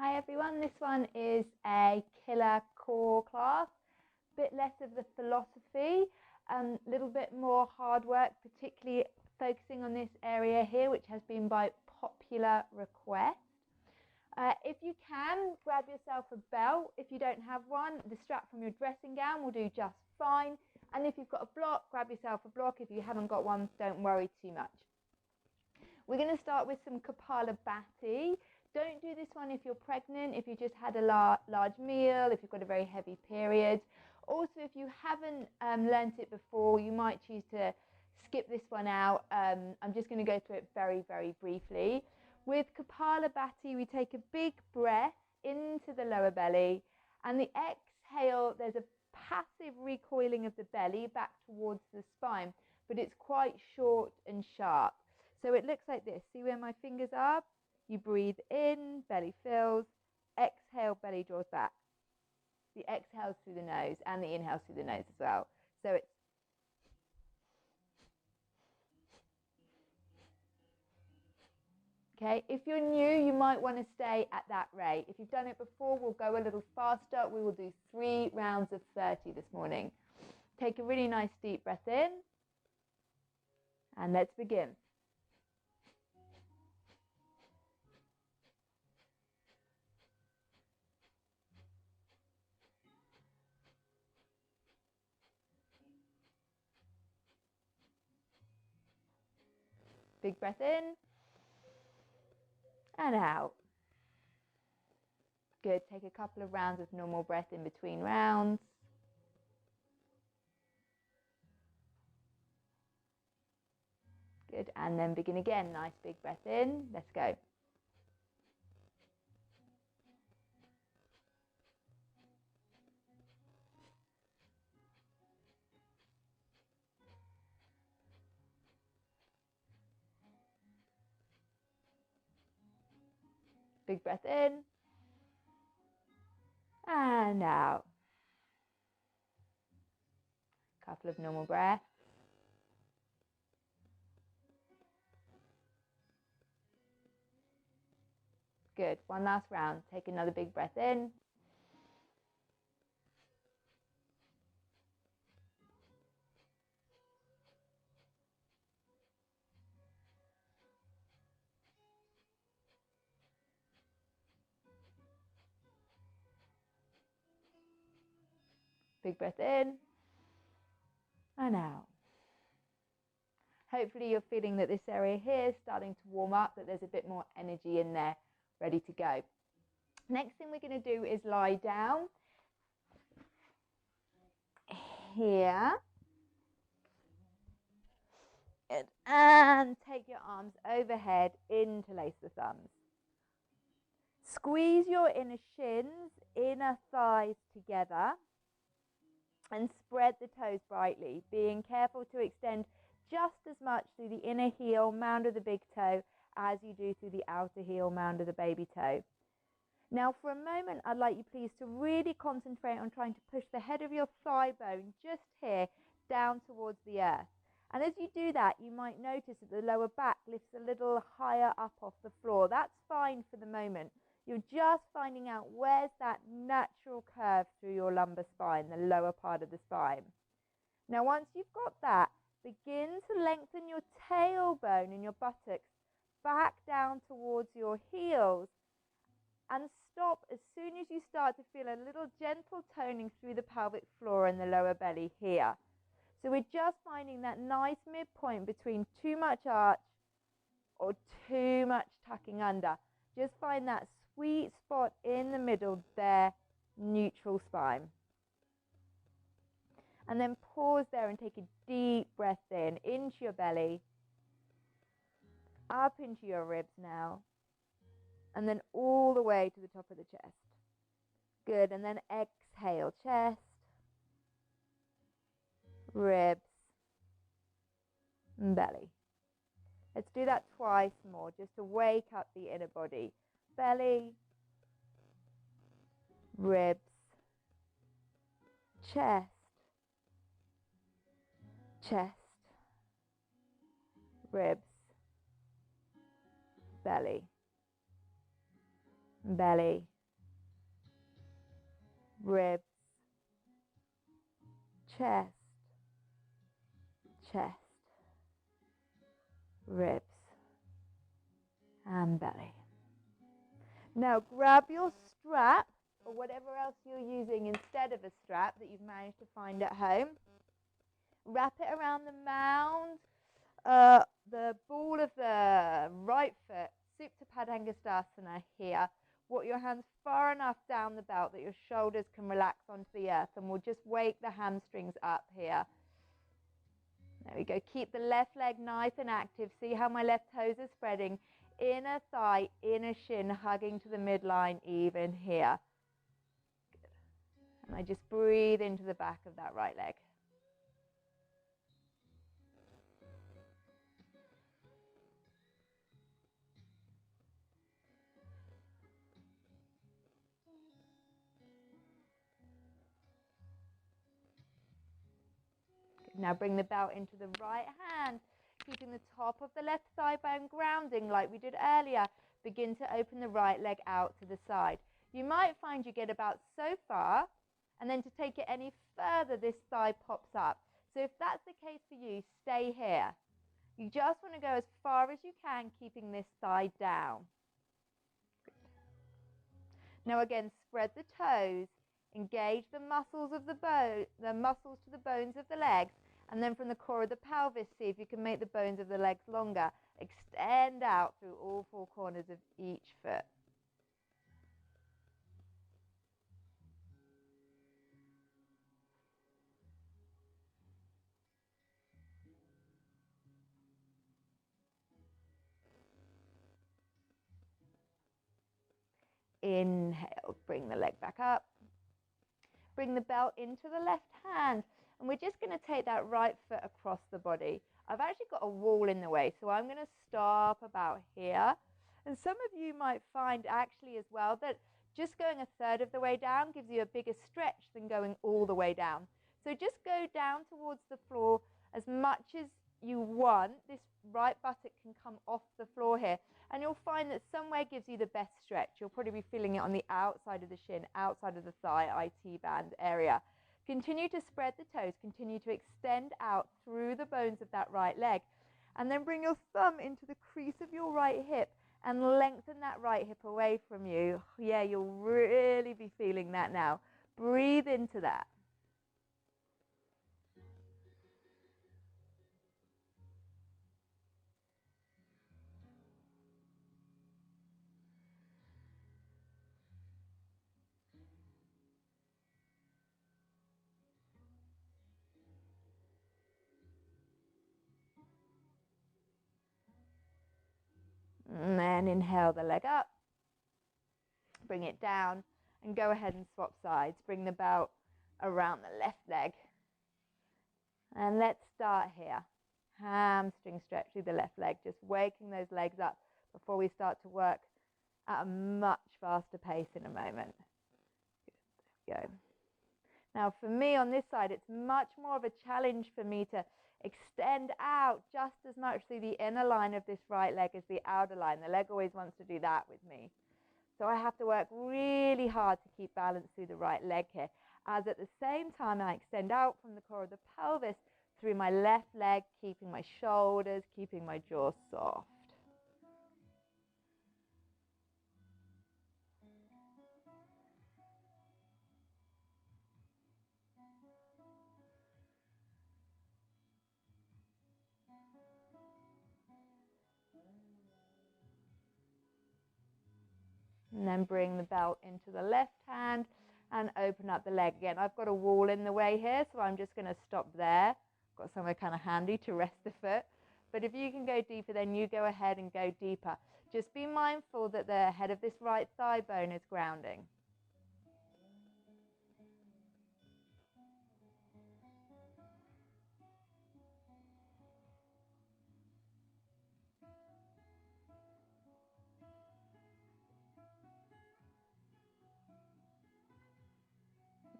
Hi everyone, this one is a killer core class, bit less of the philosophy, little bit more hard work, particularly focusing on this area here, which has been by popular request. If you can, grab yourself a belt. If you don't have one, the strap from your dressing gown will do just fine. And if you've got a block, grab yourself a block. If you haven't got one, don't worry too much. We're going to start with some Kapalabhati. Don't do this one if you're pregnant, if you just had a large meal, if you've got a very heavy period. Also, if you haven't learnt it before, you might choose to skip this one out. I'm just going to go through it very, very briefly. With Kapalabhati, we take a big breath into the lower belly, and the exhale, there's a passive recoiling of the belly back towards the spine, but it's quite short and sharp. So it looks like this. See where my fingers are? You breathe in, belly fills, exhale, belly draws back. The exhale's through the nose and the inhale's through the nose as well. So it's okay. If you're new, you might want to stay at that rate. If you've done it before, we'll go a little faster. We will do 3 rounds of 30 this morning. Take a really nice deep breath in, and let's begin. Big breath in and out. Good. Take a couple of rounds of normal breath in between rounds. Good. And then begin again. Nice big breath in. Let's go. Big breath in and out. Couple of normal breaths. Good. One last round. Take another big breath in. Big breath in and out. Hopefully you're feeling that this area here is starting to warm up, that there's a bit more energy in there, ready to go. Next thing we're going to do is lie down here. Good. And take your arms overhead, interlace the thumbs. Squeeze your inner shins, inner thighs together, and spread the toes brightly, being careful to extend just as much through the inner heel, mound of the big toe, as you do through the outer heel, mound of the baby toe. Now, for a moment, I'd like you please to really concentrate on trying to push the head of your thigh bone just here down towards the earth. And as you do that, you might notice that the lower back lifts a little higher up off the floor. That's fine for the moment. You're just finding out where's that natural curve through your lumbar spine, the lower part of the spine. Now, once you've got that, begin to lengthen your tailbone and your buttocks back down towards your heels, and stop as soon as you start to feel a little gentle toning through the pelvic floor and the lower belly here. So we're just finding that nice midpoint between too much arch or too much tucking under. Just find that sweet spot in the middle there, neutral spine. And then pause there and take a deep breath in, into your belly, up into your ribs now, and then all the way to the top of the chest. Good, and then exhale, chest, ribs, and belly. Let's do that twice more, just to wake up the inner body. Belly, ribs, chest, chest, ribs, belly, belly, ribs, chest, chest, ribs, and belly. Now grab your strap or whatever else you're using instead of a strap that you've managed to find at home. Wrap it around the mound, the ball of the right foot, Supta Padangusthasana here. Walk your hands far enough down the belt that your shoulders can relax onto the earth, and we'll just wake the hamstrings up here. There we go. Keep the left leg nice and active. See how my left toes are spreading. Inner thigh, inner shin hugging to the midline even here. Good. And I just breathe into the back of that right leg. Now bring the belt into the right hand, keeping the top of the left thigh bone grounding like we did earlier. Begin to open the right leg out to the side. You might find you get about so far, and then to take it any further, this thigh pops up. So if that's the case for you, stay here. You just want to go as far as you can, keeping this thigh down. Now again, spread the toes. Engage the muscles of the muscles to the bones of the legs, and then from the core of the pelvis, see if you can make the bones of the legs longer. Extend out through all four corners of each foot. Inhale, bring the leg back up. Bring the belt into the left hand, and we're just going to take that right foot across the body. I've actually got a wall in the way, so I'm going to stop about here. And some of you might find actually as well that just going a third of the way down gives you a bigger stretch than going all the way down. So just go down towards the floor as much as you want. This right buttock can come off the floor here, and you'll find that somewhere gives you the best stretch. You'll probably be feeling it on the outside of the shin, outside of the thigh, IT band area. Continue to spread the toes, continue to extend out through the bones of that right leg, and then bring your thumb into the crease of your right hip and lengthen that right hip away from you. Yeah, you'll really be feeling that now. Breathe into that. And then inhale the leg up, bring it down, and go ahead and swap sides. Bring the belt around the left leg. And let's start here. Hamstring stretch through the left leg, just waking those legs up before we start to work at a much faster pace in a moment. Good. There we go. Now for me on this side, it's much more of a challenge for me to extend out just as much through the inner line of this right leg as the outer line. The leg always wants to do that with me. So I have to work really hard to keep balance through the right leg here, as at the same time I extend out from the core of the pelvis through my left leg, keeping my shoulders, keeping my jaw soft. And then bring the belt into the left hand and open up the leg again. I've got a wall in the way here, so I'm just going to stop there. Got somewhere kind of handy to rest the foot. But if you can go deeper, then you go ahead and go deeper. Just be mindful that the head of this right thigh bone is grounding.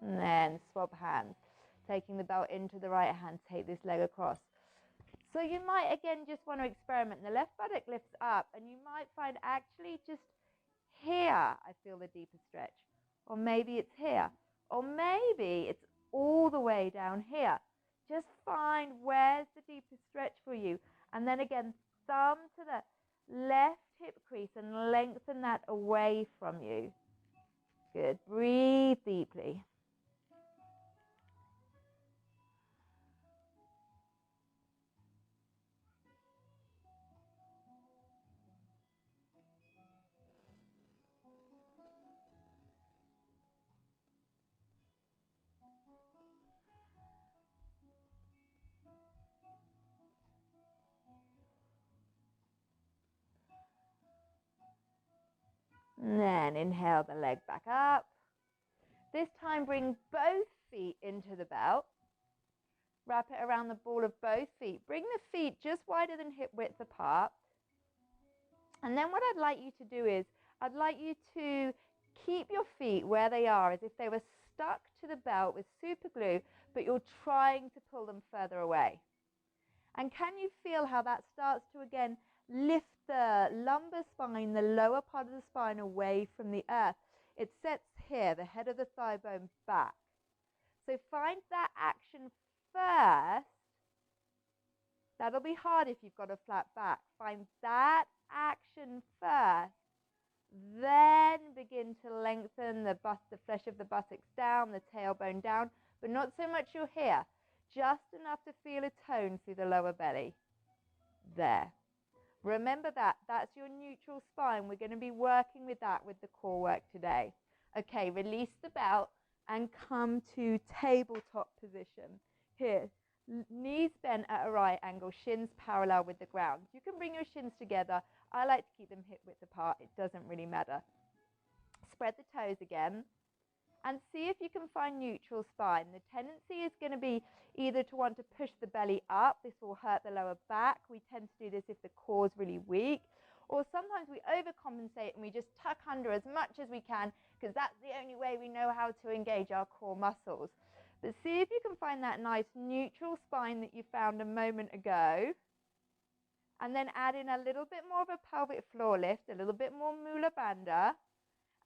And then swap hands. Taking the belt into the right hand, take this leg across. So you might again just want to experiment. The left buttock lifts up, and you might find actually just here I feel the deeper stretch. Or maybe it's here. or maybe it's all the way down here. Just find where's the deepest stretch for you. And then again, thumb to the left hip crease and lengthen that away from you. Good. Breathe deeply. And then inhale the leg back up. This time bring both feet into the belt. Wrap it around the ball of both feet. Bring the feet just wider than hip width apart. And then what I'd like you to do is, I'd like you to keep your feet where they are as if they were stuck to the belt with super glue, but you're trying to pull them further away. And can you feel how that starts to again lift the lumbar spine, the lower part of the spine away from the earth? It sets here, the head of the thigh bone back. So find that action first. That'll be hard if you've got a flat back. Find that action first. Then begin to lengthen the flesh of the buttocks down, the tailbone down, but not so much your here. Just enough to feel a tone through the lower belly. There. Remember that. That's your neutral spine. We're going to be working with that with the core work today. Okay, release the belt and come to tabletop position. Here, knees bent at a right angle, shins parallel with the ground. You can bring your shins together. I like to keep them hip width apart. It doesn't really matter. Spread the toes again and see if you can find neutral spine. The tendency is going to be either to want to push the belly up. This will hurt the lower back. We tend to do this if the core is really weak. Or sometimes we overcompensate and we just tuck under as much as we can because that's the only way we know how to engage our core muscles. But see if you can find that nice neutral spine that you found a moment ago. And then add in a little bit more of a pelvic floor lift, a little bit more mula bandha,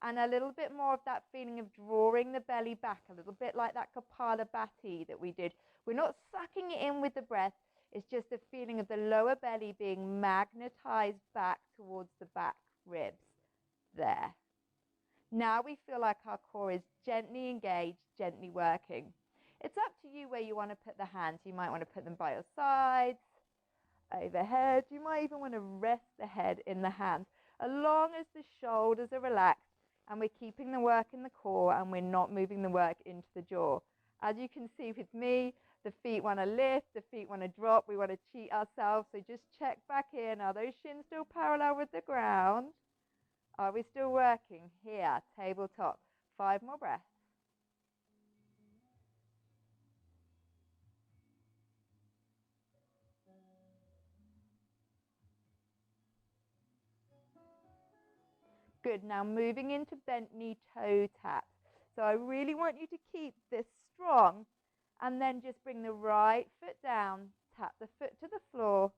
and a little bit more of that feeling of drawing the belly back, a little bit like that Kapalabhati that we did. We're not sucking it in with the breath. It's just a feeling of the lower belly being magnetized back towards the back ribs. There. Now we feel like our core is gently engaged, gently working. It's up to you where you want to put the hands. You might want to put them by your sides, overhead. You might even want to rest the head in the hands, as long as the shoulders are relaxed and we're keeping the work in the core and we're not moving the work into the jaw. As you can see with me, the feet want to lift, the feet want to drop. We want to cheat ourselves. So just check back in. Are those shins still parallel with the ground? Are we still working? Here, tabletop. 5 more breaths. Good. Now moving into bent knee toe taps. So I really want you to keep this strong and then just bring the right foot down, tap the foot to the floor.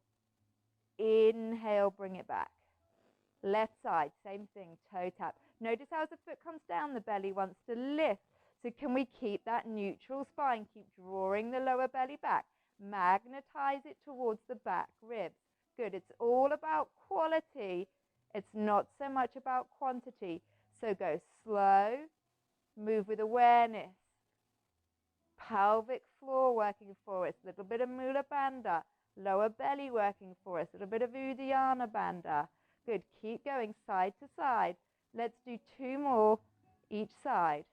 Inhale, bring it back. Left side, same thing, toe tap. Notice how as the foot comes down, the belly wants to lift. So can we keep that neutral spine? Keep drawing the lower belly back. Magnetize it towards the back ribs. Good. It's all about quality. It's not so much about quantity. So go slow, move with awareness. Pelvic floor working for us, a little bit of mula bandha. Lower belly working for us, a little bit of uddiyana bandha. Good, keep going side to side. Let's do 2 more each side.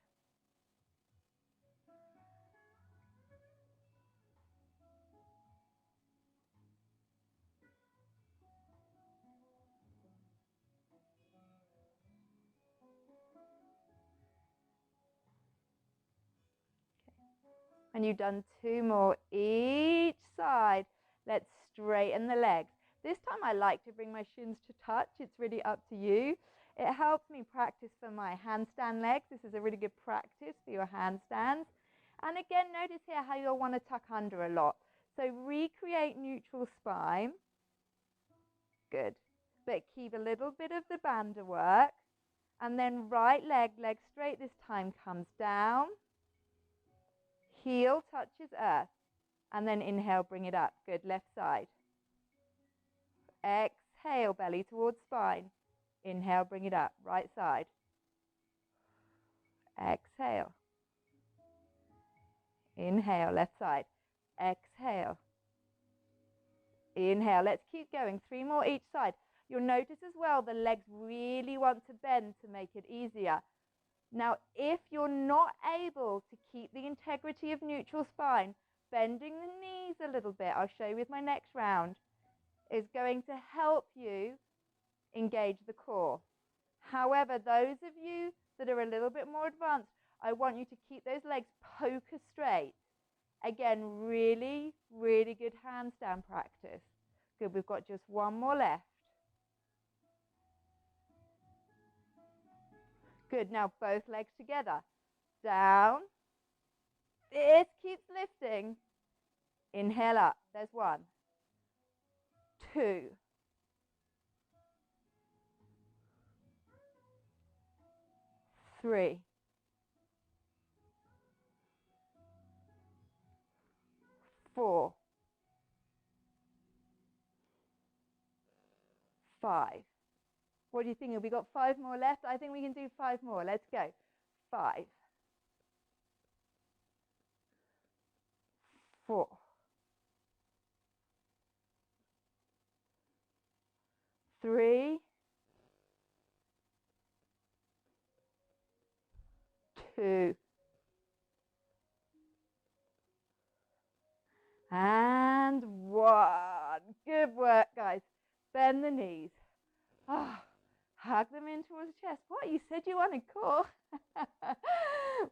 And you've done 2 more each side. Let's straighten the legs. This time I like to bring my shins to touch. It's really up to you. It helps me practice for my handstand legs. This is a really good practice for your handstands. And again, notice here how you'll want to tuck under a lot. So recreate neutral spine. Good. But keep a little bit of the bandha work. And then right leg, leg straight this time, comes down. Heel touches earth. And then inhale, bring it up. Good, left side. Exhale, belly towards spine. Inhale, bring it up. Right side. Exhale. Inhale, left side. Exhale. Inhale. Let's keep going. 3 more each side. You'll notice as well the legs really want to bend to make it easier. Now, if you're not able to keep the integrity of neutral spine, bending the knees a little bit, I'll show you with my next round, is going to help you engage the core. However, those of you that are a little bit more advanced, I want you to keep those legs poker straight. Again, really, really good handstand practice. Good, we've got just 1 more left. Good, now both legs together. Down. This keeps lifting. Inhale up. There's 1, 2, 3, 4, 5. What do you think? Have we got 5 more left? I think we can do 5 more. Let's go. 5, 4, 3, 2, and 1. Good work, guys. Bend the knees. Hug them in towards the chest. What? You said you wanted core?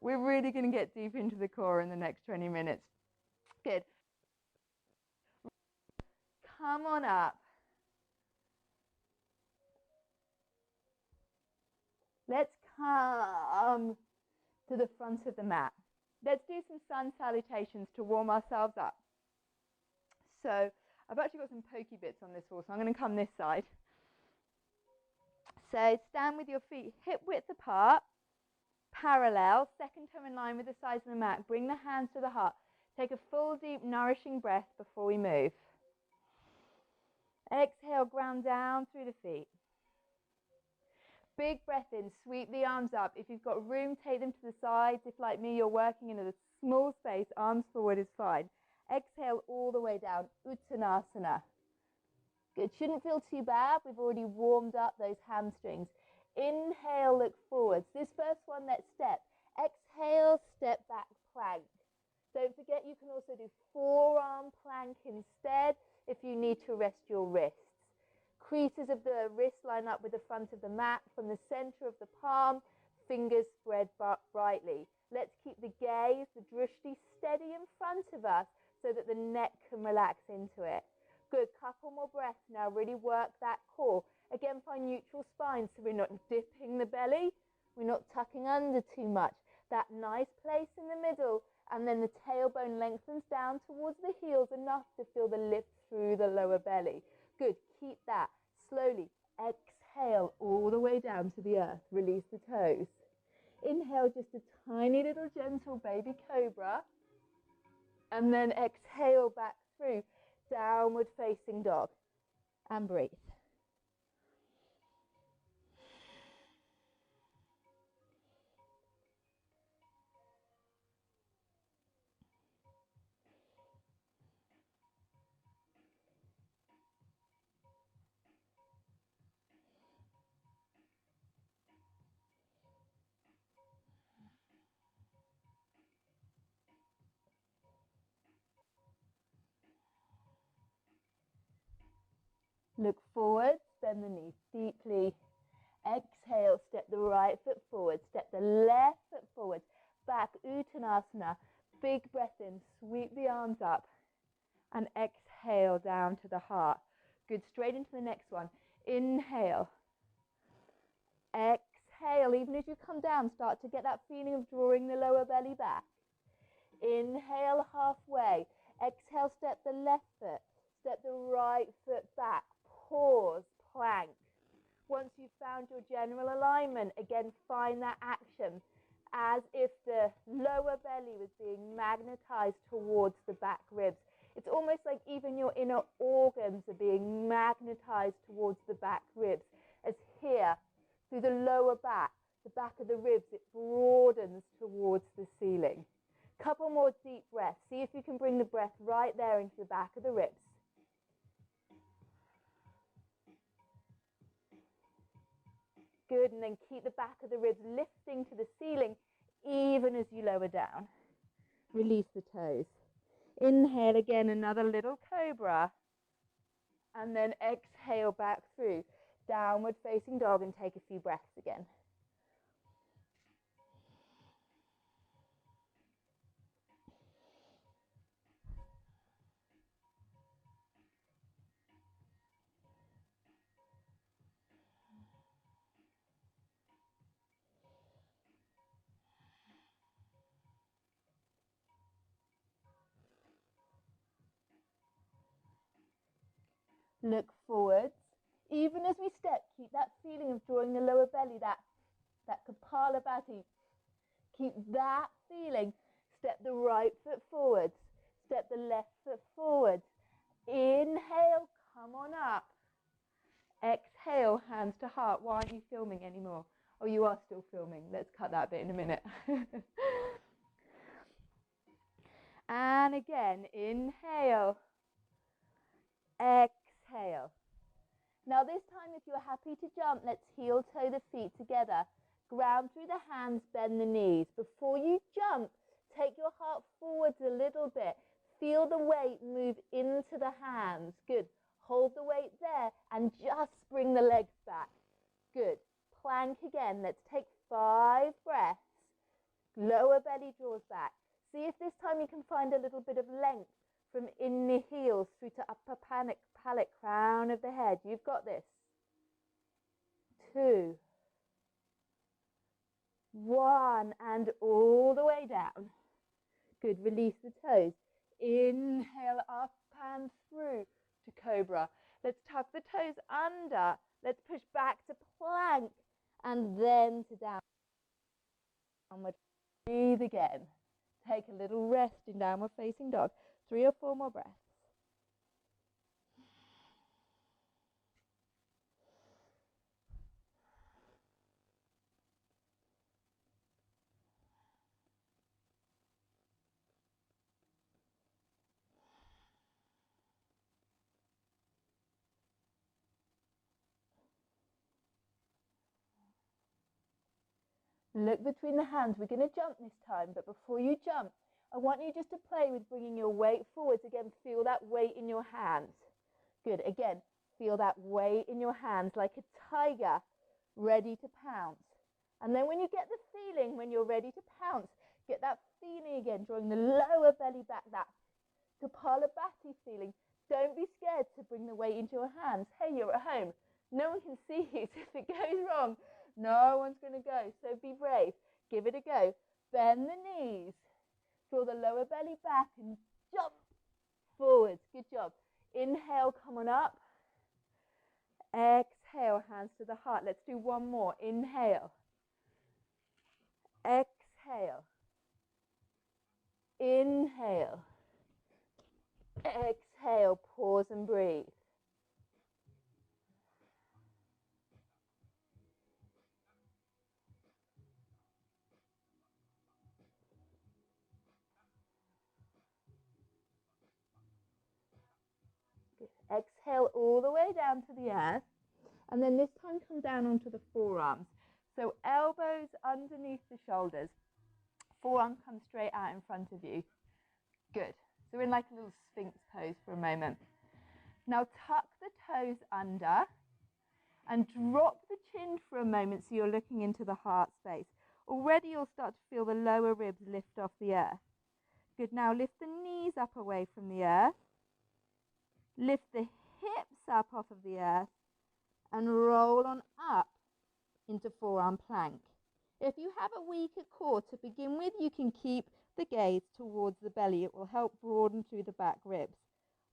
We're really going to get deep into the core in the next 20 minutes. Good. Come on up. Let's come to the front of the mat. Let's do some sun salutations to warm ourselves up. So I've actually got some pokey bits on this wall, so I'm going to come this side. So stand with your feet hip width apart, parallel, second toe in line with the sides of the mat. Bring the hands to the heart. Take a full, deep, nourishing breath before we move. Exhale, ground down through the feet. Big breath in, sweep the arms up. If you've got room, take them to the sides. If, like me, you're working in a small space, arms forward is fine. Exhale all the way down, Uttanasana. Good, shouldn't feel too bad. We've already warmed up those hamstrings. Inhale, look forwards. This first one, let's step. Exhale, step back, plank. Don't forget you can also do forearm plank instead if you need to rest your wrists. Creases of the wrist line up with the front of the mat. From the center of the palm, fingers spread brightly. Let's keep the gaze, the drishti, steady in front of us so that the neck can relax into it. Good, couple more breaths now. Really work that core. Again, find neutral spine so we're not dipping the belly. We're not tucking under too much. That nice place in the middle, and then the tailbone lengthens down towards the heels enough to feel the lift through the lower belly. Good, keep that. Slowly exhale all the way down to the earth. Release the toes. Inhale, just a tiny little gentle baby cobra. And then exhale back through downward facing dog. And breathe. Look forward, bend the knees deeply. Exhale, step the right foot forward, step the left foot forward. Back, Uttanasana. Big breath in, sweep the arms up. And exhale down to the heart. Good, straight into the next one. Inhale. Exhale, even as you come down, start to get that feeling of drawing the lower belly back. Inhale halfway. Exhale, step the left foot. Step the right foot back. Pause, plank. Once you've found your general alignment, again, find that action. as if the lower belly was being magnetized towards the back ribs. It's almost like even your inner organs are being magnetized towards the back ribs, as here, through the lower back, the back of the ribs, it broadens towards the ceiling. Couple more deep breaths. See if you can bring the breath right there into the back of the ribs. Good, and then keep the back of the ribs lifting to the ceiling even as you lower down. Release the toes. Inhale again, another little cobra. And then exhale back through. Downward facing dog, and take a few breaths again. Look forwards. Even as we step, keep that feeling of drawing the lower belly, that Kapalabhati. Keep that feeling. Step the right foot forwards. Step the left foot forwards. Inhale, come on up. Exhale, hands to heart. Why aren't you filming anymore? Oh, you are still filming. Let's cut that bit in a minute. And again, inhale. Exhale. Now this time, if you're happy to jump, let's heel toe the feet together. Ground through the hands, bend the knees. Before you jump, take your heart forwards a little bit. Feel the weight move into the hands. Good. Hold the weight there and just bring the legs back. Good. Plank again. Let's take 5 breaths. Lower belly draws back. See if this time you can find a little bit of length from in the heels through to upper palate, crown of the head. You've got this. 2, 1, and all the way down. Good. Release the toes. Inhale up and through to cobra. Let's tuck the toes under. Let's push back to plank and then to downward. Breathe again. Take a little rest in downward facing dog. 3 or 4 more breaths. Look between the hands. We're going to jump this time, but before you jump, I want you just to play with bringing your weight forwards. Again, feel that weight in your hands. Good. Again, feel that weight in your hands like a tiger ready to pounce. And then when you get the feeling, when you're ready to pounce, get that feeling again, drawing the lower belly back, that Kapalabhati feeling. Don't be scared to bring the weight into your hands. Hey, you're at home. No one can see you, so if it goes wrong, no one's going to go. So be brave. Give it a go. Bend the knees. Feel the lower belly back and jump forwards. Good job. Inhale, come on up. Exhale, hands to the heart. Let's do one more. Inhale. Exhale. Inhale. Exhale. Pause and breathe. Exhale all the way down to the earth. And then this time come down onto the forearms. So elbows underneath the shoulders. Forearm comes straight out in front of you. Good. So we're in like a little sphinx pose for a moment. Now tuck the toes under and drop the chin for a moment so you're looking into the heart space. Already you'll start to feel the lower ribs lift off the earth. Good. Now lift the knees up away from the earth. Lift the hips up off of the earth and roll on up into forearm plank. If you have a weaker core to begin with, you can keep the gaze towards the belly. It will help broaden through the back ribs.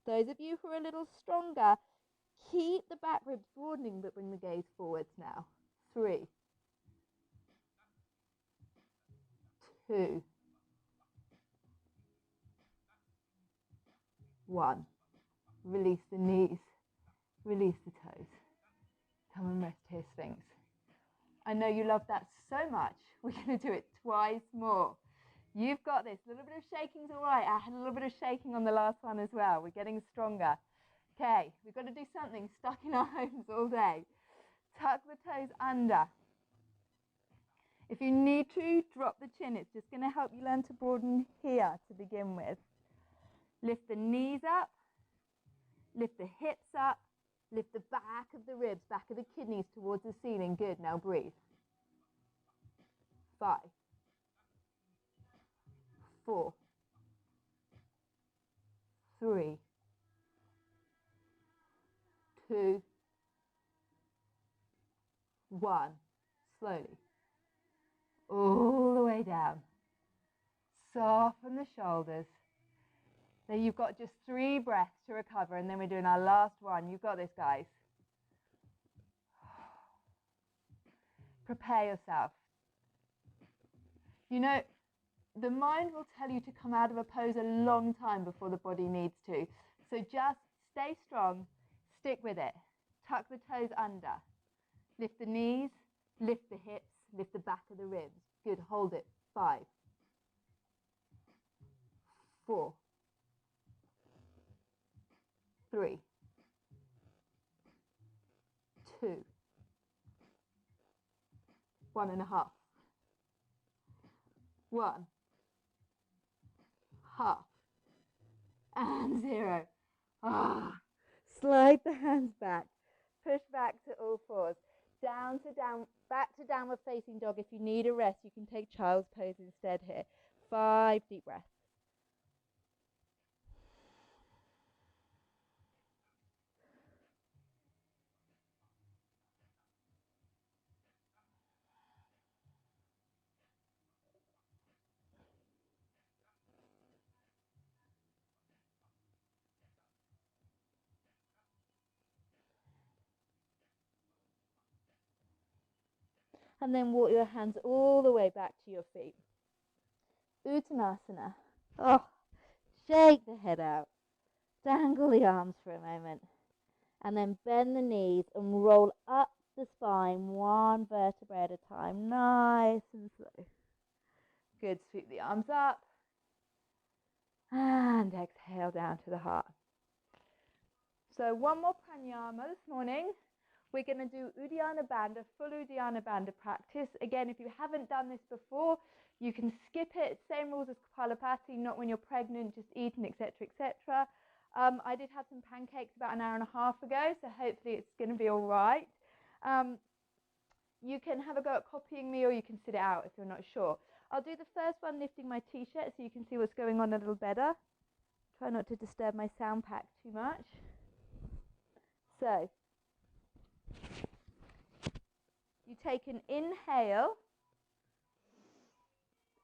Those of you who are a little stronger, keep the back ribs broadening, but bring the gaze forwards now. 3, 2, 1. Release the knees, release the toes. Come and rest here, Sphinx. I know you love that so much. We're going to do it twice more. You've got this. A little bit of shaking's all right. I had a little bit of shaking on the last one as well. We're getting stronger. Okay, we've got to do something stuck in our homes all day. Tuck the toes under. If you need to, drop the chin. It's just going to help you learn to broaden here to begin with. Lift the knees up. Lift the hips up. Lift the back of the ribs, back of the kidneys towards the ceiling. Good. Now breathe. 5, 4, 3, 2, 1. Slowly. All the way down. Soften the shoulders. Then you've got just 3 breaths to recover, and then we're doing our last one. You've got this, guys. Prepare yourself. You know, the mind will tell you to come out of a pose a long time before the body needs to. So just stay strong, stick with it. Tuck the toes under. Lift the knees, lift the hips, lift the back of the ribs. Good, hold it. 5, 4, 3, 2, 1.5. 1, half, and 0. Slide the hands back. Push back to all fours. Down to down, back to downward facing dog. If you need a rest, you can take child's pose instead here. 5 deep breaths. And then walk your hands all the way back to your feet. Uttanasana. Oh, shake the head out. Dangle the arms for a moment. And then bend the knees and roll up the spine 1 vertebra at a time. Nice and slow. Good. Sweep the arms up. And exhale down to the heart. So one more pranayama this morning. We're going to do Uddiyana Bandha, full Uddiyana Bandha practice. Again, if you haven't done this before, you can skip it. Same rules as Kapalabhati, not when you're pregnant, just eating, etc., etc. I did have some pancakes about an hour and a half ago, so hopefully it's going to be all right. You can have a go at copying me, or you can sit it out if you're not sure. I'll do the first one lifting my t-shirt so you can see what's going on a little better. Try not to disturb my sound pack too much. So, you take an inhale.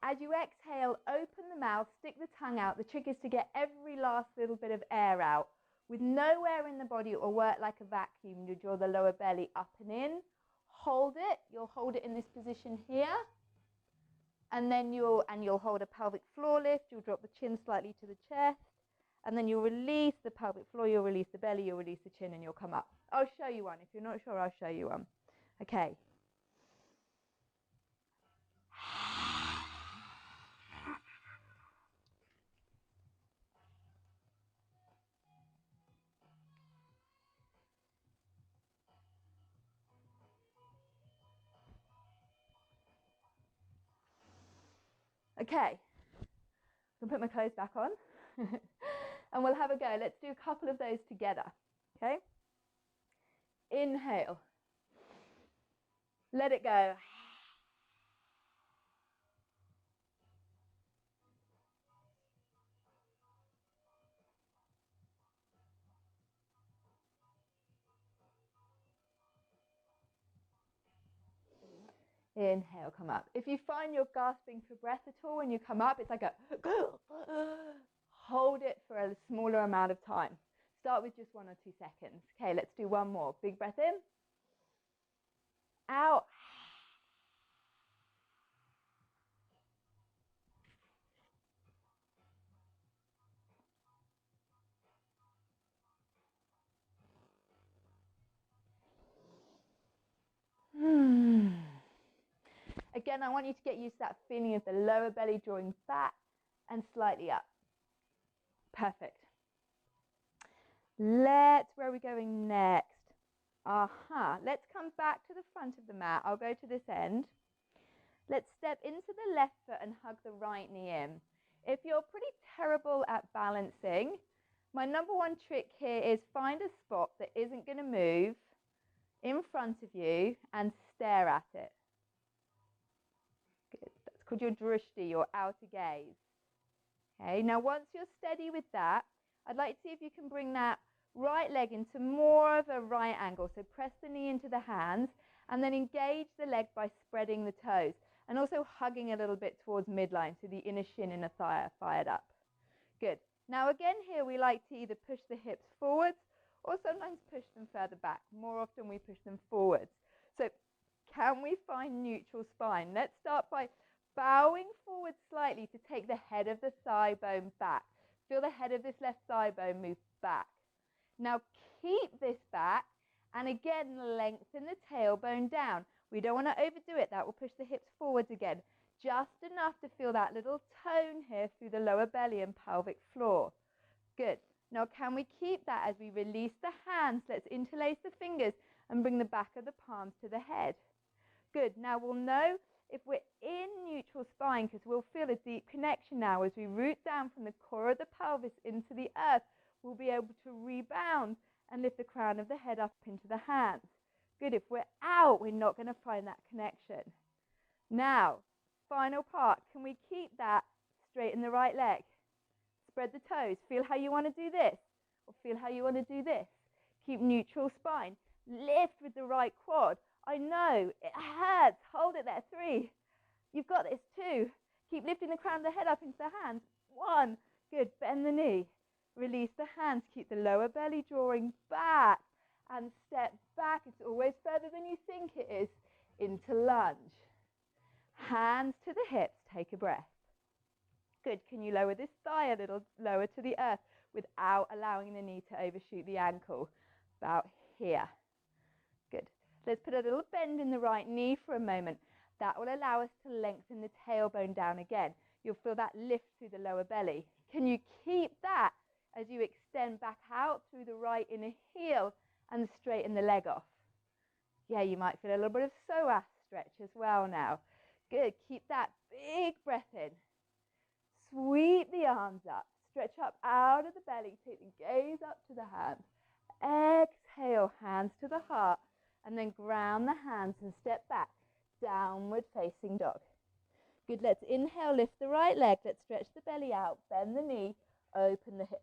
As you exhale, open the mouth, stick the tongue out. The trick is to get every last little bit of air out. With no air in the body, it will work like a vacuum. You draw the lower belly up and in. Hold it. You'll hold it in this position here. And then you'll hold a pelvic floor lift. You'll drop the chin slightly to the chest. And then you'll release the pelvic floor. You'll release the belly. You'll release the chin, and you'll come up. I'll show you one. If you're not sure, I'll show you one. Okay. Okay, I'm going to put my clothes back on and we'll have a go. Let's do a couple of those together, okay? Inhale. Let it go. Inhale, come up. If you find you're gasping for breath at all when you come up, it's like a hold it for a smaller amount of time. Start with just 1 or 2 seconds. Okay, let's do one more. Big breath in. Out. Again, I want you to get used to that feeling of the lower belly drawing back and slightly up. Perfect. Where are we going next? Let's come back to the front of the mat. I'll go to this end. Let's step into the left foot and hug the right knee in. If you're pretty terrible at balancing, my number one trick here is find a spot that isn't going to move in front of you and stare at it. Good. That's called your drishti, your outer gaze. Okay, now once you're steady with that, I'd like to see if you can bring that right leg into more of a right angle. So press the knee into the hands and then engage the leg by spreading the toes and also hugging a little bit towards midline so the inner shin and the thigh are fired up. Good. Now again here we like to either push the hips forwards or sometimes push them further back. More often we push them forwards. So can we find neutral spine? Let's start by bowing forward slightly to take the head of the thigh bone back. Feel the head of this left thigh bone move back. Now keep this back and again lengthen the tailbone down. We don't want to overdo it. That will push the hips forwards again. Just enough to feel that little tone here through the lower belly and pelvic floor. Good. Now can we keep that as we release the hands? Let's interlace the fingers and bring the back of the palms to the head. Good. Now we'll know if we're in neutral spine because we'll feel a deep connection now as we root down from the core of the pelvis into the earth. We'll be able to rebound and lift the crown of the head up into the hands. Good. If we're out, we're not going to find that connection. Now, final part. Can we keep that straighten the right leg? Spread the toes. Feel how you want to do this or feel how you want to do this. Keep neutral spine. Lift with the right quad. I know, it hurts. Hold it there. 3. You've got this. 2. Keep lifting the crown of the head up into the hands. 1. Good. Bend the knee. Release the hands. Keep the lower belly drawing back and step back. It's always further than you think it is. Into lunge. Hands to the hips. Take a breath. Good. Can you lower this thigh a little lower to the earth without allowing the knee to overshoot the ankle? About here. Good. Let's put a little bend in the right knee for a moment. That will allow us to lengthen the tailbone down again. You'll feel that lift through the lower belly. Can you keep that as you extend back out through the right inner heel and straighten the leg off? Yeah, you might feel a little bit of psoas stretch as well now. Good. Keep that big breath in. Sweep the arms up. Stretch up out of the belly. Take the gaze up to the hands. Exhale, hands to the heart. And then ground the hands and step back. Downward facing dog. Good. Let's inhale, lift the right leg. Let's stretch the belly out. Bend the knee. Open the hip.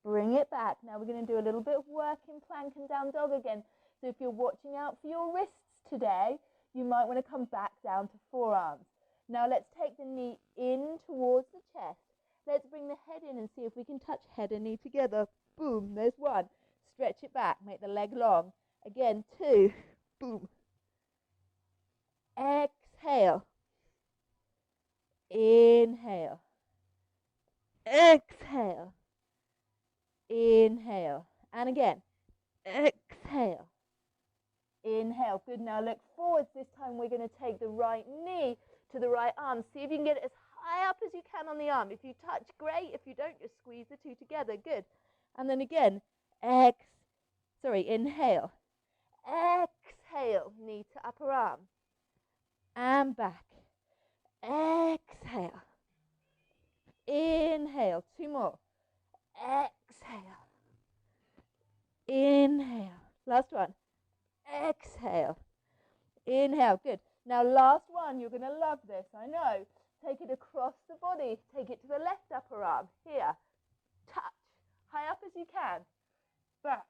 Bring it back. Now we're going to do a little bit of work in plank and down dog again. So if you're watching out for your wrists today, you might want to come back down to forearms. Now let's take the knee in towards the chest. Let's bring the head in and see if we can touch head and knee together. Boom, there's 1. Stretch it back, make the leg long. Again, 2. Boom. Exhale. Inhale. Exhale. Inhale. And again. Exhale. Inhale. Good. Now look forwards. This time we're going to take the right knee to the right arm. See if you can get it as high up as you can on the arm. If you touch, great. If you don't, just squeeze the 2 together. Good. And then again. Inhale. Exhale. Knee to upper arm. And back. Exhale. Inhale. 2 more. Exhale. Inhale. Last one. Exhale. Inhale. Good. Now last one. You're going to love this. I know. Take it across the body. Take it to the left upper arm. Here. Touch. High up as you can. Back.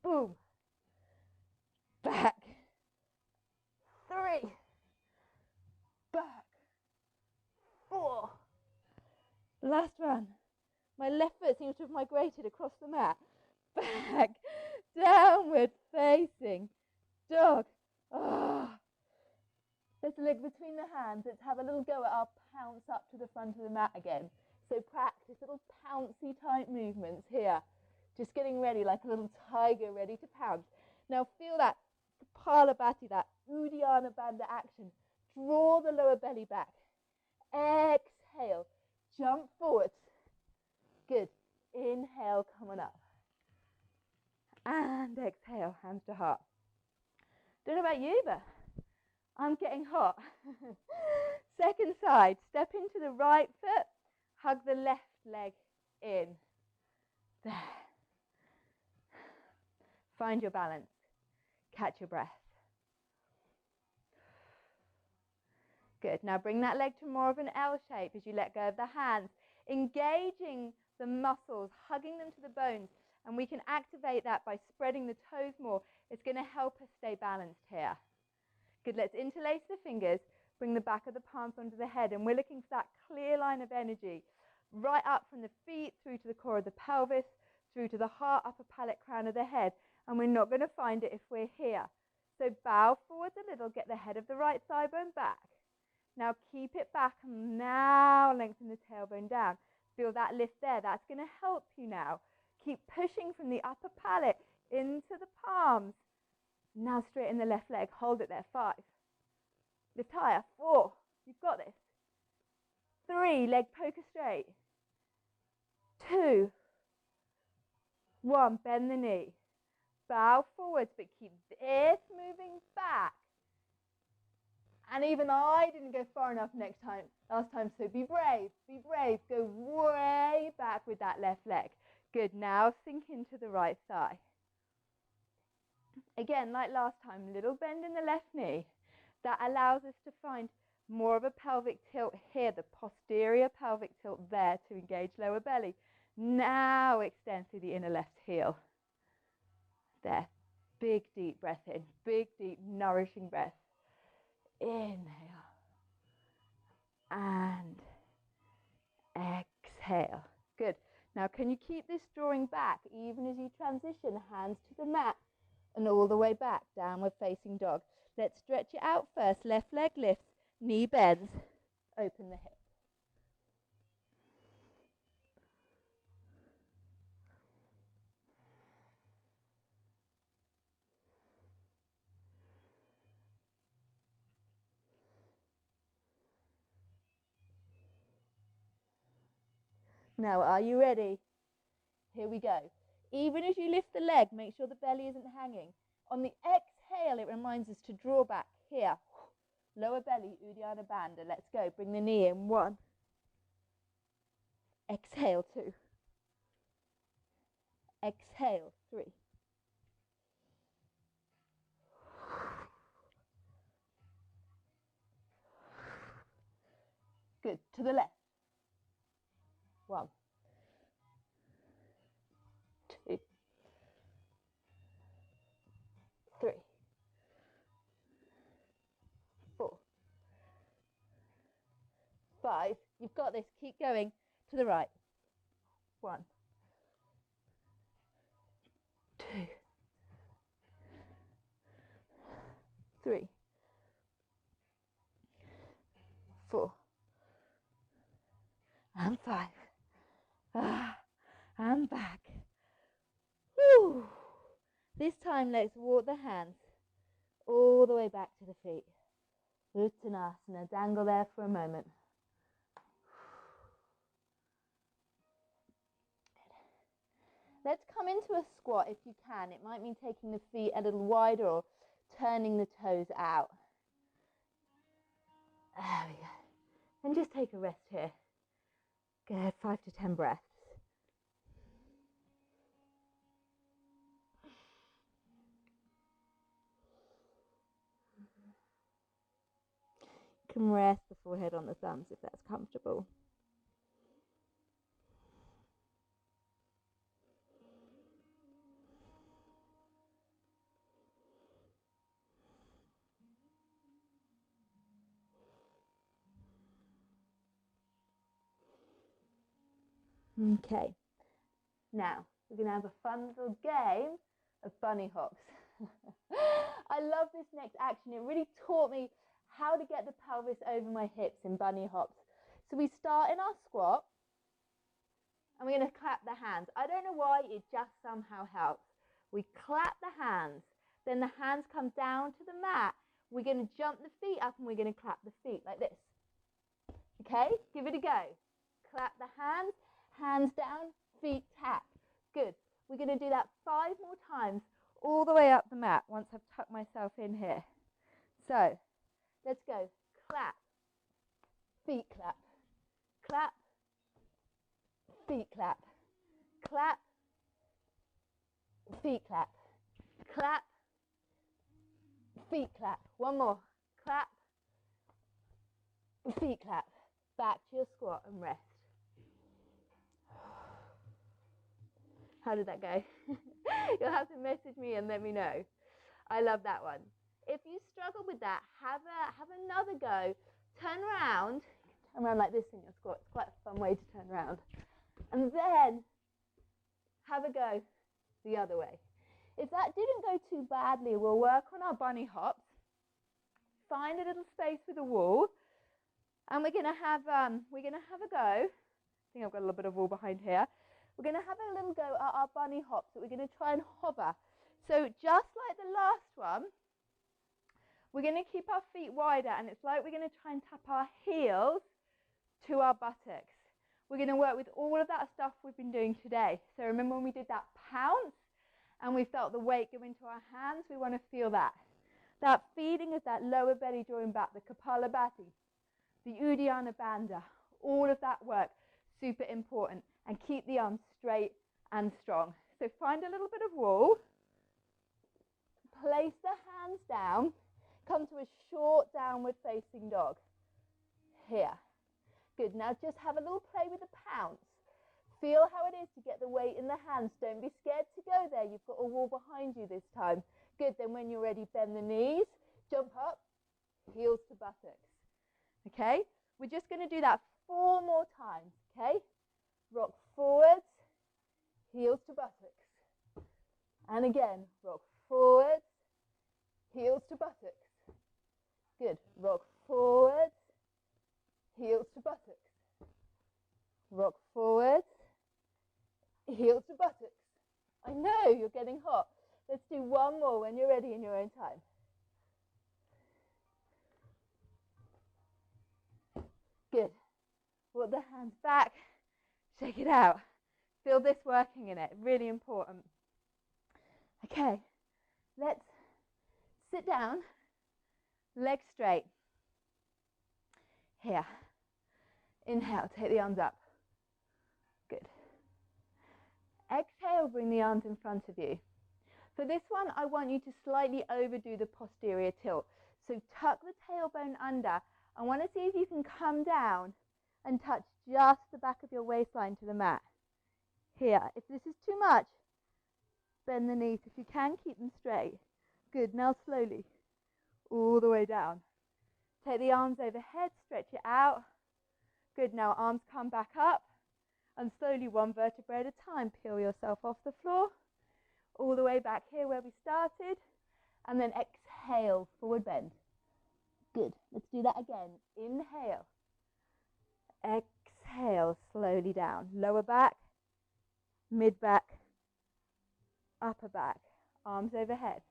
Boom. Back. 3. Back. 4. Last one. My left foot seems to have migrated across the mat. Back. Downward facing dog. the leg between the hands. Let's have a little go at our pounce up to the front of the mat again. So practice little pouncy type movements here. Just getting ready like a little tiger ready to pounce. Now feel that Kapalabhati, that Uddiyana Bandha action. Draw the lower belly back. Exhale. Jump forwards. Good. Inhale, come on up. And exhale, hands to heart. Don't know about you, but I'm getting hot. Second side. Step into the right foot. Hug the left leg in. There. Find your balance. Catch your breath. Good. Now bring that leg to more of an L shape as you let go of the hands, engaging the muscles, hugging them to the bones, and we can activate that by spreading the toes more. It's going to help us stay balanced here. Good. Let's interlace the fingers, bring the back of the palms onto the head, and we're looking for that clear line of energy right up from the feet through to the core of the pelvis, through to the heart, upper palate, crown of the head, and we're not going to find it if we're here. So bow forwards a little, get the head of the right thigh bone back. Now keep it back and now lengthen the tailbone down. Feel that lift there. That's going to help you now. Keep pushing from the upper palate into the palms. Now straighten the left leg. Hold it there. 5. Lift higher. 4. You've got this. 3. Leg poker straight. 2. 1. Bend the knee. Bow forwards, but keep this moving back. And even I didn't go far enough last time, so be brave, be brave. Go way back with that left leg. Good, now sink into the right thigh. Again, like last time, little bend in the left knee. That allows us to find more of a pelvic tilt here, the posterior pelvic tilt there to engage lower belly. Now extend through the inner left heel. There, big deep breath in, big deep nourishing breath. Inhale and exhale. Good. Now can you keep this drawing back even as you transition, hands to the mat and all the way back, downward facing dog. Let's stretch it out first. Left leg lifts, knee bends, open the hip. Now, are you ready? Here we go. Even as you lift the leg, make sure the belly isn't hanging. On the exhale, it reminds us to draw back here. Lower belly, Uddiyana Bandha. Let's go. Bring the knee in. 1. Exhale, 2. Exhale, 3. Good. To the left. 1. 2. 3. 4. 5. You've got this. Keep going. To the right. 1. 2. 3. 4. And 5. And back. Woo. This time let's walk the hands all the way back to the feet. Uttanasana. Dangle there for a moment. Let's come into a squat if you can. It might mean taking the feet a little wider or turning the toes out. There we go. And just take a rest here. Good, 5 to 10 breaths. You can rest the forehead on the thumbs if that's comfortable. Okay, now we're going to have a fun little game of bunny hops. I love this next action. It really taught me how to get the pelvis over my hips in bunny hops. So we start in our squat, and we're going to clap the hands. I don't know why, it just somehow helps. We clap the hands, then the hands come down to the mat. We're going to jump the feet up, and we're going to clap the feet like this. Okay, give it a go. Clap the hands, hands down, feet tap. Good. We're going to do that 5 more times all the way up the mat once I've tucked myself in here. So let's go. Clap, feet clap, clap, feet clap, clap, feet clap, clap, feet clap. One more. Clap, feet clap. Back to your squat and rest. How did that go? You'll have to message me and let me know. I love that one. If you struggle with that, have another go. Turn around like this in your squat. It's quite a fun way to turn around. And then have a go the other way. If that didn't go too badly, we'll work on our bunny hops. Find a little space with a wall, and we're gonna have a go. I think I've got a little bit of wall behind here. We're going to have a little go at our bunny hops that we're going to try and hover. So just like the last one, we're going to keep our feet wider, and it's like we're going to try and tap our heels to our buttocks. We're going to work with all of that stuff we've been doing today. So remember when we did that pounce and we felt the weight go into our hands? We want to feel that. That feeling of that lower belly drawing back, the Kapalabhati, the Uddiyana Bandha, all of that work, super important. And keep the arms straight and strong. So find a little bit of wall. Place the hands down. Come to a short downward facing dog. Here. Good. Now just have a little play with the pounce. Feel how it is to get the weight in the hands. Don't be scared to go there. You've got a wall behind you this time. Good. Then when you're ready, bend the knees. Jump up. Heels to buttocks. Okay? We're just going to do that 4 more times. Okay? Rock forwards, heels to buttocks. And again, rock forwards, heels to buttocks. Good. Rock forwards, heels to buttocks. Rock forwards, heels to buttocks. I know, you're getting hot. Let's do one more when you're ready in your own time. Good. Walk the hands back. Shake it out. Feel this working in it. Really important. Okay, let's sit down, legs straight. Here. Inhale, take the arms up. Good. Exhale, bring the arms in front of you. For this one, I want you to slightly overdo the posterior tilt. So tuck the tailbone under. I want to see if you can come down and touch just the back of your waistline to the mat. Here. If this is too much, bend the knees. If you can, keep them straight. Good. Now slowly, all the way down. Take the arms overhead, stretch it out. Good. Now arms come back up, and slowly, 1 vertebrae at a time, peel yourself off the floor, all the way back here where we started, and then exhale, forward bend. Good. Let's do that again. Inhale. Exhale, slowly down. Lower back, mid back, upper back. Arms overhead.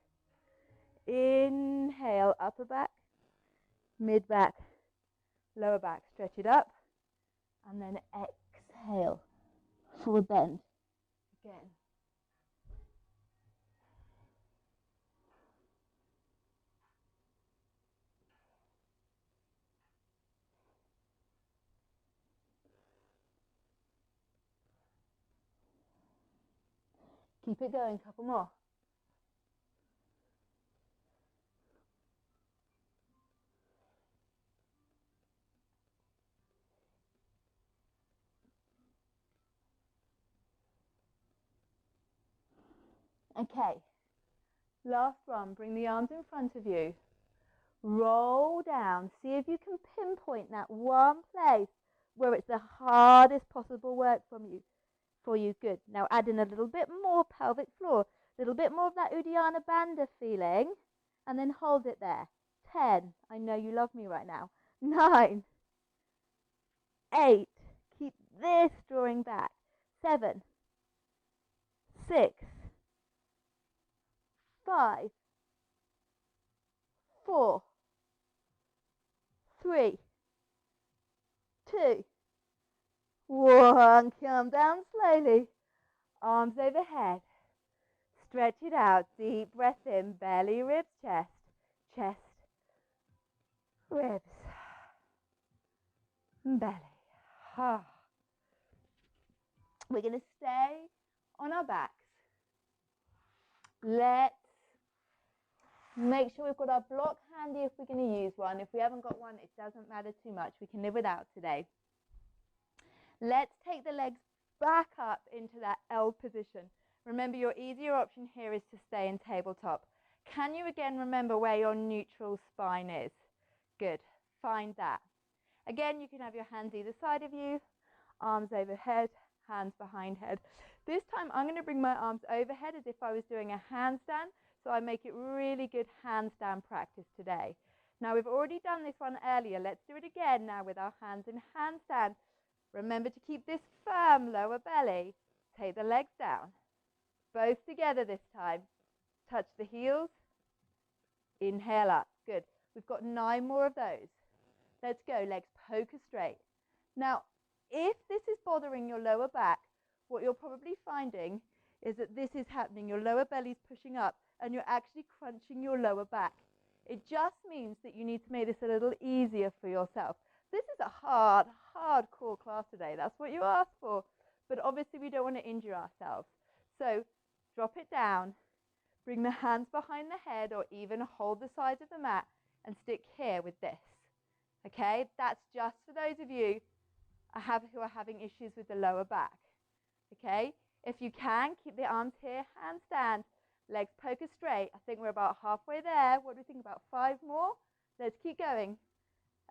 Inhale, upper back, mid back, lower back. Stretch it up. And then exhale, forward bend. Again. Keep it going, couple more. Okay, last one. Bring the arms in front of you. Roll down. See if you can pinpoint that one place where it's the hardest possible work for you. Good. Now add in a little bit more pelvic floor, a little bit more of that Uddiyana Bandha feeling, and then hold it there. 10. I know you love me right now. 9, 8. Keep this drawing back. 7, 6, 5, 4, 3, 2, 1. Come down slowly. Arms overhead. Stretch it out. Deep breath in. Belly, ribs, chest. Chest, ribs, belly. We're going to stay on our backs. Let's make sure we've got our block handy if we're going to use one. If we haven't got one, it doesn't matter too much. We can live without today. Let's take the legs back up into that L position. Remember, your easier option here is to stay in tabletop. Can you again remember where your neutral spine is? Good. Find that. Again, you can have your hands either side of you, arms overhead, hands behind head. This time I'm going to bring my arms overhead as if I was doing a handstand, so I make it really good handstand practice today. Now, we've already done this one earlier. Let's do it again now with our hands in handstand. Remember to keep this firm lower belly. Take the legs down. Both together this time. Touch the heels. Inhale up. Good. We've got 9 more of those. Let's go. Legs poker straight. Now, if this is bothering your lower back, what you're probably finding is that this is happening. Your lower belly's pushing up and you're actually crunching your lower back. It just means that you need to make this a little easier for yourself. This is a hardcore class today. That's what you asked for. But obviously we don't want to injure ourselves. So drop it down. Bring the hands behind the head or even hold the sides of the mat and stick here with this. Okay, that's just for those of you who are having issues with the lower back. Okay, if you can, keep the arms here, handstand, legs poker straight. I think we're about halfway there. What do we think, about 5 more? Let's keep going.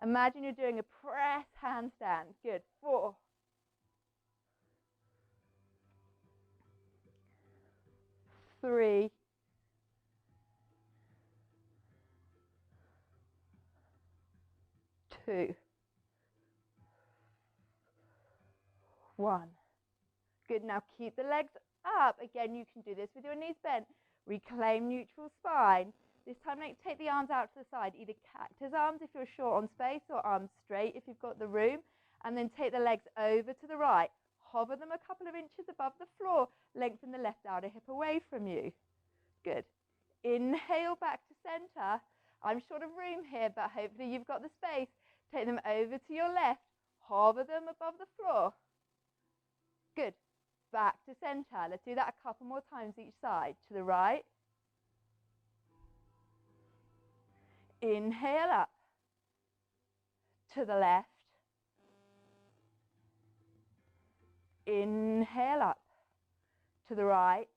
Imagine you're doing a press handstand. Good. 4, 3, 2, 1. Good. Now keep the legs up. Again, you can do this with your knees bent. Reclaim neutral spine. This time, take the arms out to the side, either cactus arms if you're short on space or arms straight if you've got the room. And then take the legs over to the right. Hover them a couple of inches above the floor. Lengthen the left outer hip away from you. Good. Inhale back to center. I'm short of room here, but hopefully you've got the space. Take them over to your left. Hover them above the floor. Good. Back to center. Let's do that a couple more times each side. To the right. Inhale up. To the left. Inhale up. To the right.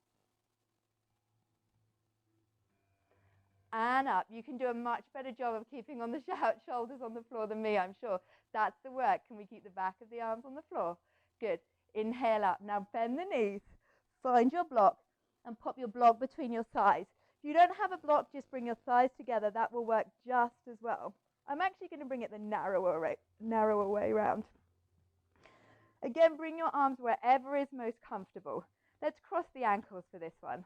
And up. You can do a much better job of keeping on the shoulders on the floor than me, I'm sure. That's the work. Can we keep the back of the arms on the floor? Good. Inhale up. Now bend the knees. Find your block and pop your block between your thighs. If you don't have a block, just bring your thighs together. That will work just as well. I'm actually going to bring it the narrower way around. Again, bring your arms wherever is most comfortable. Let's cross the ankles for this one.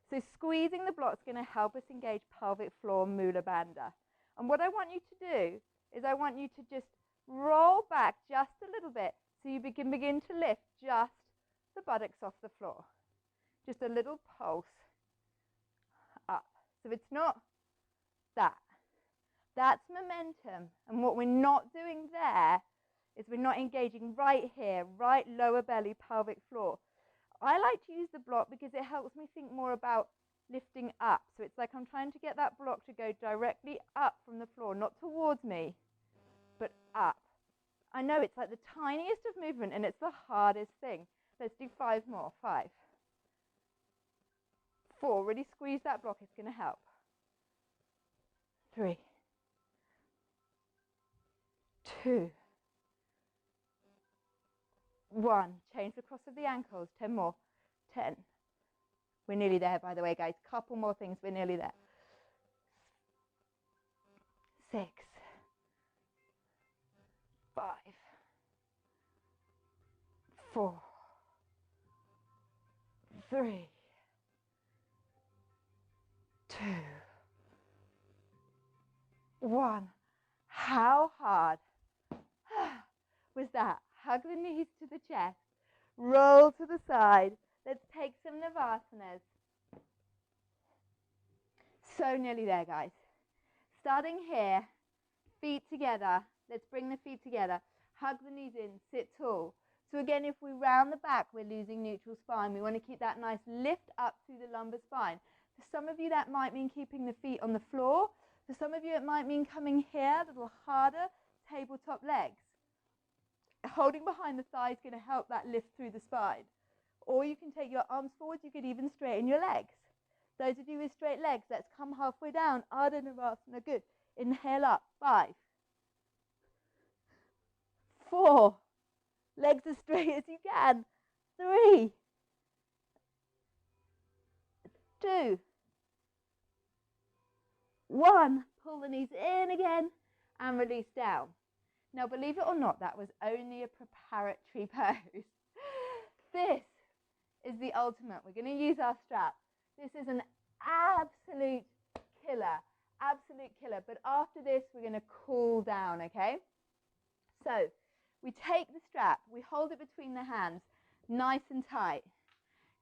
So squeezing the block is going to help us engage pelvic floor mula bandha. And what I want you to do is I want you to just roll back just a little bit so you can begin to lift just the buttocks off the floor. Just a little pulse up. So it's not that. That's momentum. And what we're not doing there is we're not engaging right here, right lower belly, pelvic floor. I like to use the block because it helps me think more about lifting up. So it's like I'm trying to get that block to go directly up from the floor, not towards me, but up. I know it's like the tiniest of movement and it's the hardest thing. Let's do 5 more. 5, 4. Really squeeze that block. It's going to help. 3, 2, 1. Change the cross of the ankles. 10 more. 10. We're nearly there, by the way, guys. Couple more things. We're nearly there. 6, 5, 4, 3, 2, 1. How hard was that? Hug the knees to the chest, roll to the side. Let's take some Navasanas. So nearly there, guys. Starting here, feet together. Let's bring the feet together. Hug the knees in, sit tall. So again, if we round the back, we're losing neutral spine. We want to keep that nice lift up through the lumbar spine. For some of you, that might mean keeping the feet on the floor. For some of you, it might mean coming here, a little harder, tabletop legs. Holding behind the thigh is going to help that lift through the spine. Or you can take your arms forward. You could even straighten your legs. Those of you with straight legs, let's come halfway down. Ardha Navasana, good. Inhale up, 5, 4, legs as straight as you can, 3, 2, 1. Pull the knees in again and release down. Now, believe it or not, that was only a preparatory pose. This is the ultimate. We're going to use our strap. This is an absolute killer, but after this, we're going to cool down, okay? So, we take the strap, we hold it between the hands, nice and tight.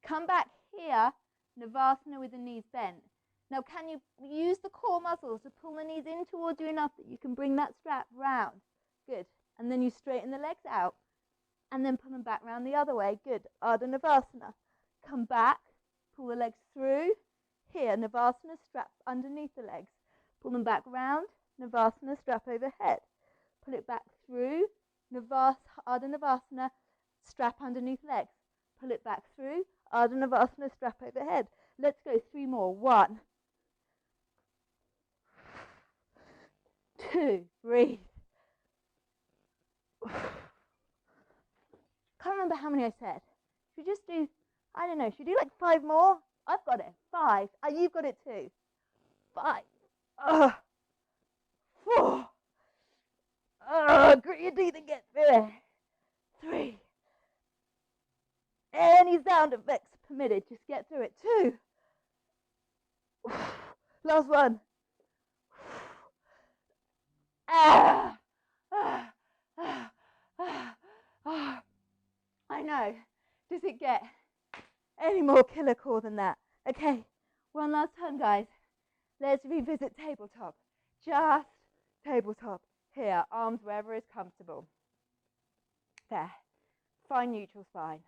Come back here, Navasana with the knees bent. Now, can you use the core muscles to pull the knees in towards you enough that you can bring that strap round? Good. And then you straighten the legs out and then pull them back round the other way. Good. Ardha Navasana. Come back, pull the legs through. Here, Navasana, strap underneath the legs. Pull them back round, Navasana, strap overhead. Pull it back through, Ardha Navasana, strap underneath legs. Pull it back through, Ardha Navasana, strap overhead. Let's go 3 more. 1, 2, breathe. Can't remember how many I said. Should we just do, I don't know, should we do like 5 more? I've got it. 5. You've got it too. 5. 4. Grit your teeth and get through it. 3. Any sound effects permitted. Just get through it. 2. Last one. I know. Does it get any more killer core than that? Okay, one last time, guys. Let's revisit tabletop. Just tabletop. Here, arms wherever is comfortable. There. Find neutral spine.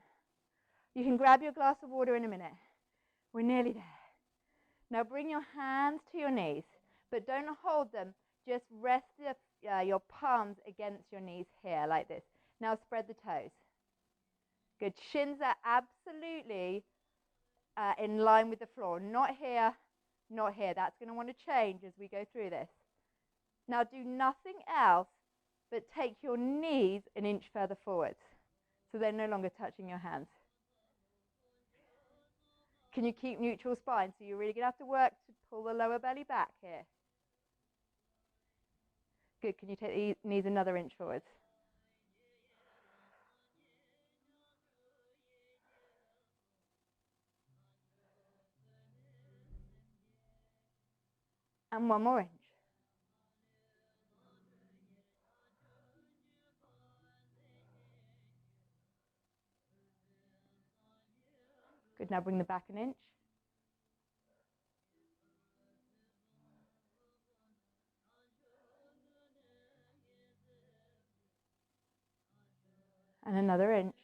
You can grab your glass of water in a minute. We're nearly there. Now bring your hands to your knees, but don't hold them. Just rest your palms against your knees here, like this. Now spread the toes. Good. Shins are absolutely in line with the floor. Not here, not here. That's going to want to change as we go through this. Now do nothing else but take your knees an inch further forwards, so they're no longer touching your hands. Can you keep neutral spine? So you're really going to have to work to pull the lower belly back here. Good. Can you take the knees another inch forwards? And 1 more inch. Good. Now bring the back an inch. And another inch.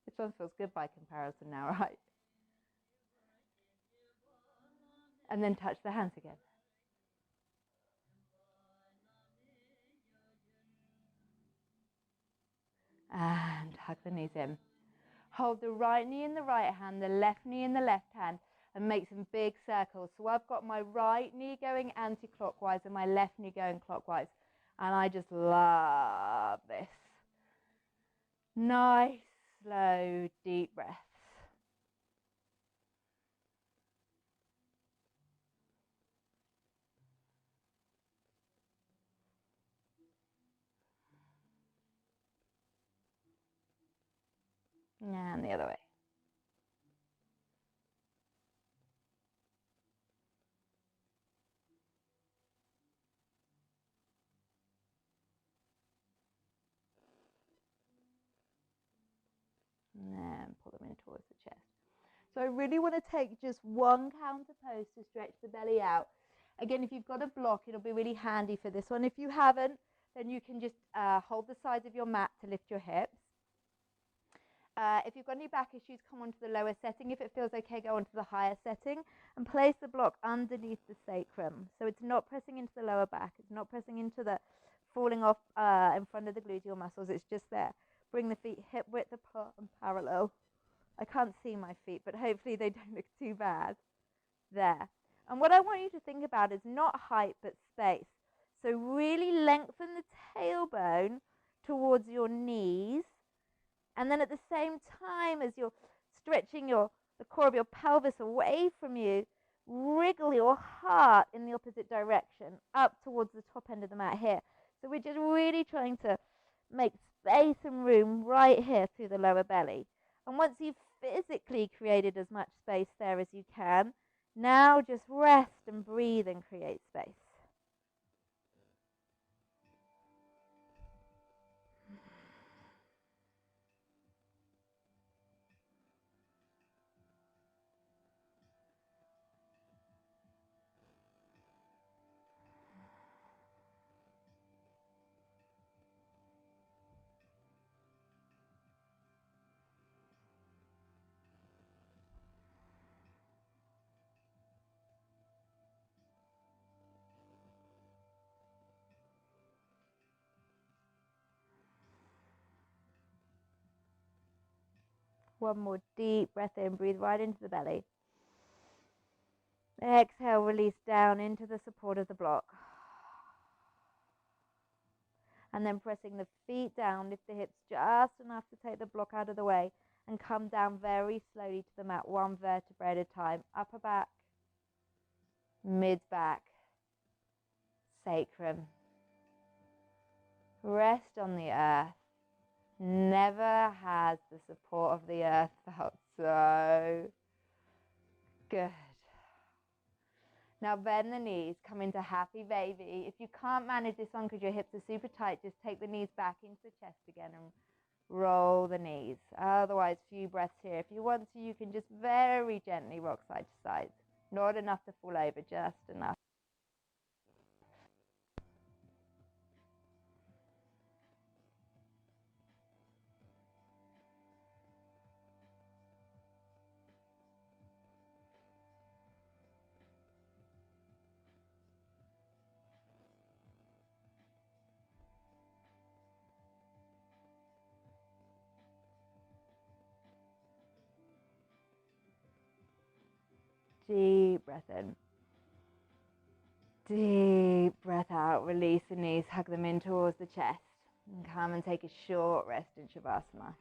This one feels good by comparison now, right? And then touch the hands again. And hug the knees in. Hold the right knee in the right hand, the left knee in the left hand, and make some big circles. So I've got my right knee going anti-clockwise and my left knee going clockwise. And I just love this. Nice, slow, deep breaths. And the other way. And then pull them in towards the chest. So I really want to take just one counter pose to stretch the belly out. Again, if you've got a block, it'll be really handy for this one. If you haven't, then you can just hold the sides of your mat to lift your hips. If you've got any back issues, come onto the lower setting. If it feels okay, go onto the higher setting and place the block underneath the sacrum. So it's not pressing into the lower back. It's not pressing into the falling off in front of the gluteal muscles. It's just there. Bring the feet hip width apart and parallel. I can't see my feet, but hopefully they don't look too bad. There. And what I want you to think about is not height, but space. So really lengthen the tailbone towards your knees. And then at the same time as you're stretching the core of your pelvis away from you, wriggle your heart in the opposite direction, up towards the top end of the mat here. So we're just really trying to make space and room right here through the lower belly. And once you've physically created as much space there as you can, now just rest and breathe and create space. One more deep breath in, breathe right into the belly. Exhale, release down into the support of the block. And then pressing the feet down, lift the hips just enough to take the block out of the way and come down very slowly to the mat, one vertebrae at a time. Upper back, mid back, sacrum. Rest on the earth. Never has the support of the earth felt so good. Now bend the knees, come into happy baby. If you can't manage this one because your hips are super tight, just take the knees back into the chest again and roll the knees. Otherwise, few breaths here. If you want to, you can just very gently rock side to side. Not enough to fall over, just enough. Deep breath in. Deep breath out. Release the knees, hug them in towards the chest. And come and take a short rest in Shavasana.